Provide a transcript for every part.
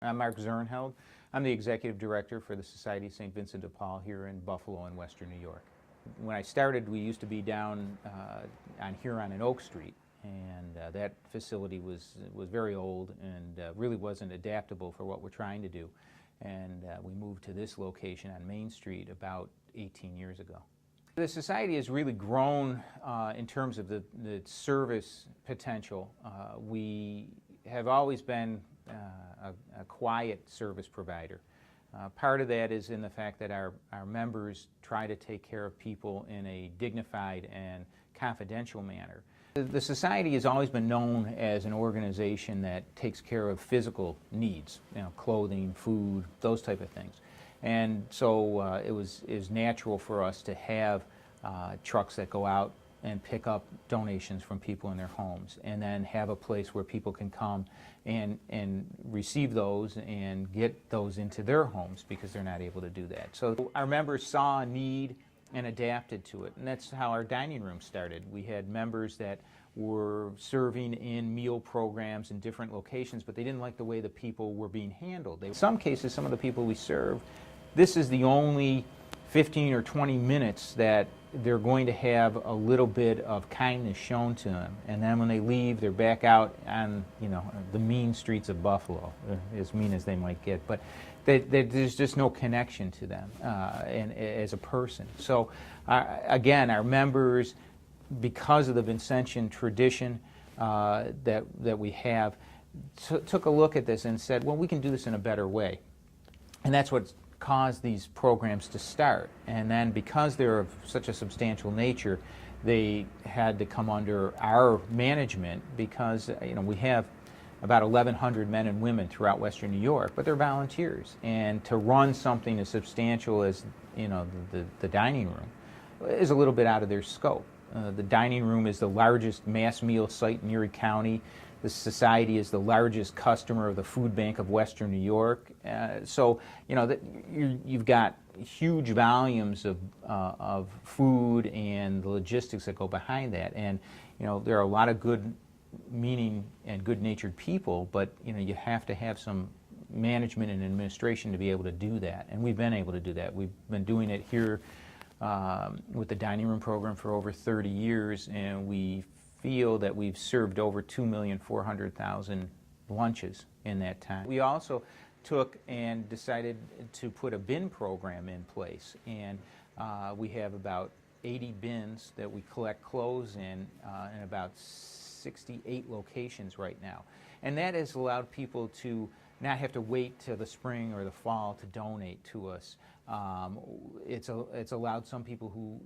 I'm Mark Zernheld. I'm the Executive Director for the Society of St. Vincent de Paul here in Buffalo in Western New York. When I started, we used to be down on Huron and Oak Street, and that facility was very old and really wasn't adaptable for what we're trying to do. And we moved to this location on Main Street about 18 years ago. The Society has really grown in terms of the service potential. We have always been a quiet service provider. Part of that is in the fact that our members try to take care of people in a dignified and confidential manner. The Society has always been known as an organization that takes care of physical needs, clothing, food, those type of things. And so it was natural for us to have trucks that go out and pick up donations from people in their homes, and then have a place where people can come and receive those and get those into their homes because they're not able to do that. So our members saw a need and adapted to it, and that's how our dining room started. We had members that were serving in meal programs in different locations, but they didn't like the way the people were being handled. In some cases, some of the people we serve, this is the only 15 or 20 minutes that they're going to have a little bit of kindness shown to them, and then when they leave, they're back out on the mean streets of Buffalo, as mean as they might get. But there's just no connection to them and as a person. So again, our members, because of the Vincentian tradition that we have, took a look at this and said, well, we can do this in a better way, and that's what caused these programs to start. And then because they're of such a substantial nature, they had to come under our management because we have about 1,100 men and women throughout Western New York, but they're volunteers. And to run something as substantial as the dining room is a little bit out of their scope. The dining room is the largest mass meal site in Erie County. The Society is the largest customer of the food bank of Western New York. So you've got huge volumes of food and the logistics that go behind that. And there are a lot of good-meaning and good-natured people, but you have to have some management and administration to be able to do that. And we've been able to do that. We've been doing it here with the dining room program for over 30 years, and we feel that we've served over 2,400,000 lunches in that time. We also took and decided to put a bin program in place, and we have about 80 bins that we collect clothes in about 68 locations right now. And that has allowed people to not have to wait till the spring or the fall to donate to us. It's allowed some people who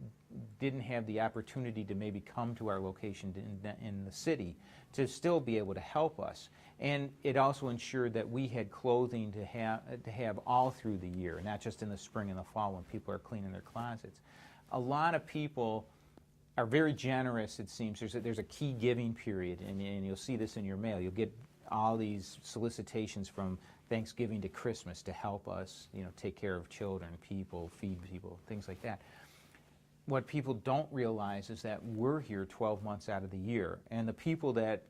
didn't have the opportunity to maybe come to our location in the city to still be able to help us. And it also ensured that we had clothing to have all through the year, not just in the spring and the fall when people are cleaning their closets. A lot of people are very generous, it seems. There's a key giving period, and you'll see this in your mail. You'll get all these solicitations from Thanksgiving to Christmas to help us, take care of children, people, feed people, things like that. What people don't realize is that we're here 12 months out of the year, and the people that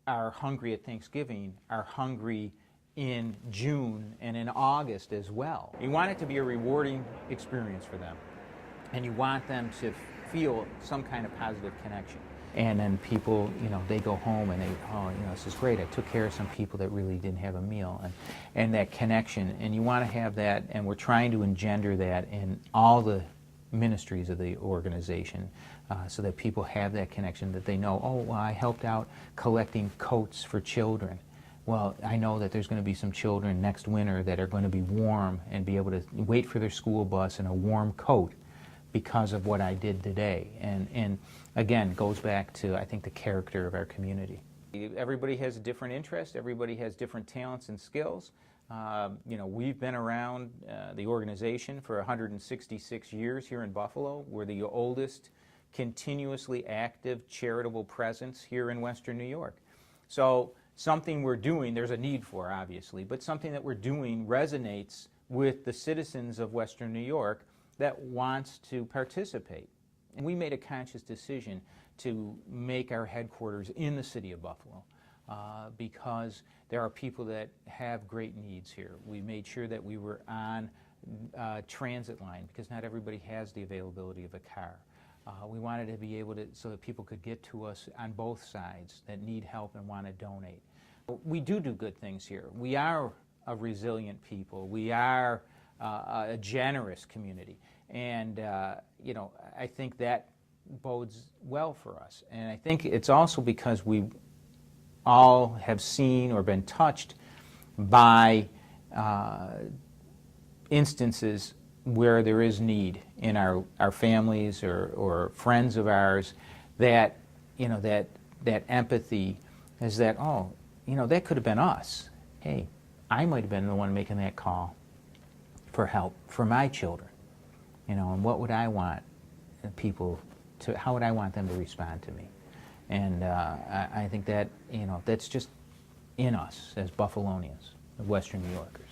are hungry at Thanksgiving are hungry in June and in August as well. You want it to be a rewarding experience for them, and you want them to feel some kind of positive connection. And then people, they go home and this is great. I took care of some people that really didn't have a meal, and that connection. And you want to have that, and we're trying to engender that in all the ministries of the organization so that people have that connection, that they know, oh, well, I helped out collecting coats for children. Well, I know that there's going to be some children next winter that are going to be warm and be able to wait for their school bus in a warm coat because of what I did today. And again, goes back to, I think, the character of our community. Everybody has a different interest. Everybody has different talents and skills. We've been around the organization for 166 years here in Buffalo. We're the oldest continuously active charitable presence here in Western New York. So something we're doing, there's a need for, obviously, but something that we're doing resonates with the citizens of Western New York that wants to participate. And we made a conscious decision to make our headquarters in the city of Buffalo. because there are people that have great needs here. We made sure that we were on transit line because not everybody has the availability of a car. We wanted to be able to, so that people could get to us on both sides that need help and want to donate. We do good things here. We are a resilient people. We are a generous community. And, you know, I think that bodes well for us. And I think it's also because we all have seen or been touched by instances where there is need in our families or friends of ours, that, you know, that empathy is that, oh, you know, that could have been us. Hey, I might have been the one making that call for help for my children, you know, and what would I want people to, how would I want them to respond to me? And I think that, you know, that's just in us as Buffalonians, Western New Yorkers.